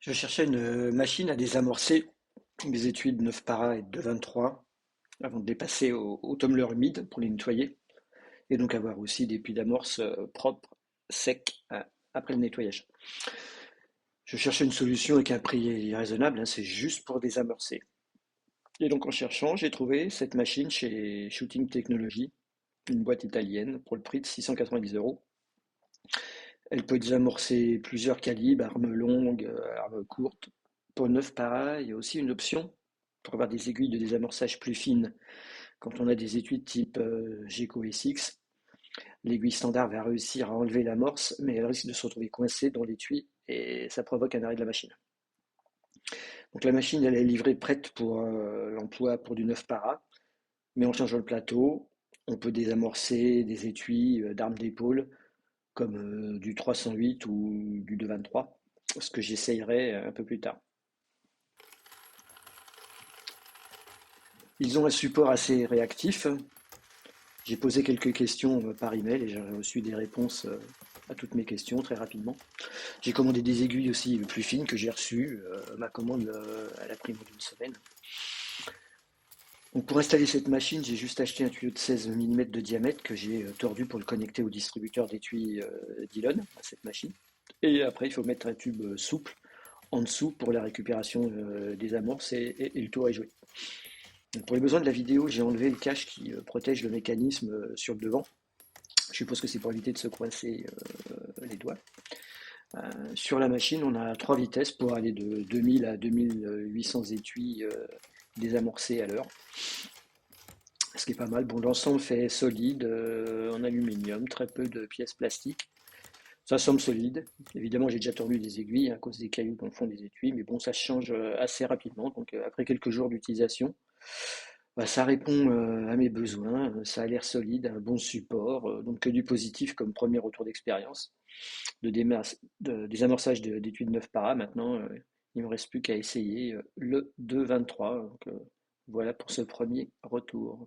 Je cherchais une machine à désamorcer mes étuis de 9 para et de 2,23 avant de les passer au tumbler humide pour les nettoyer et donc avoir aussi des puits d'amorce propres, secs après le nettoyage. Je cherchais une solution avec un prix raisonnable, hein, c'est juste pour désamorcer. Et donc en cherchant, j'ai trouvé cette machine chez Shooting Technology, une boîte italienne, pour le prix de 690 euros. Elle peut désamorcer plusieurs calibres, armes longues, armes courtes. Pour 9 para, il y a aussi une option pour avoir des aiguilles de désamorçage plus fines. Quand on a des étuis de type Geco SX, l'aiguille standard va réussir à enlever l'amorce, mais elle risque de se retrouver coincée dans l'étui et ça provoque un arrêt de la machine. Donc la machine, elle est livrée prête pour l'emploi pour du 9 para, mais en changeant le plateau, on peut désamorcer des étuis d'armes d'épaule comme du 308 ou du 223, ce que j'essayerai un peu plus tard. Ils ont un support assez réactif. J'ai posé quelques questions par email et j'ai reçu des réponses à toutes mes questions très rapidement. J'ai commandé des aiguilles aussi plus fines que j'ai reçues. Ma commande, elle a pris moins d'une semaine. Donc pour installer cette machine, j'ai juste acheté un tuyau de 16 mm de diamètre que j'ai tordu pour le connecter au distributeur d'étui Dillon à cette machine. Et après, il faut mettre un tube souple en dessous pour la récupération des amorces et le tour est joué. Donc pour les besoins de la vidéo, j'ai enlevé le cache qui protège le mécanisme sur le devant. Je suppose que c'est pour éviter de se coincer les doigts. Sur la machine, on a 3 vitesses pour aller de 2000 à 2800 étuis désamorcés à l'heure, ce qui est pas mal. Bon, l'ensemble fait solide, en aluminium, très peu de pièces plastiques. Ça semble solide. Évidemment, j'ai déjà tordu des aiguilles à cause des cailloux dans le fond des étuis, mais bon, ça change assez rapidement. Donc, après quelques jours d'utilisation, bah, ça répond à mes besoins. Ça a l'air solide, un bon support. Donc, que du positif comme premier retour d'expérience. De désamorçage d'étuis de 9 para. Maintenant, il ne me reste plus qu'à essayer le 2,23. Donc, voilà pour ce premier retour.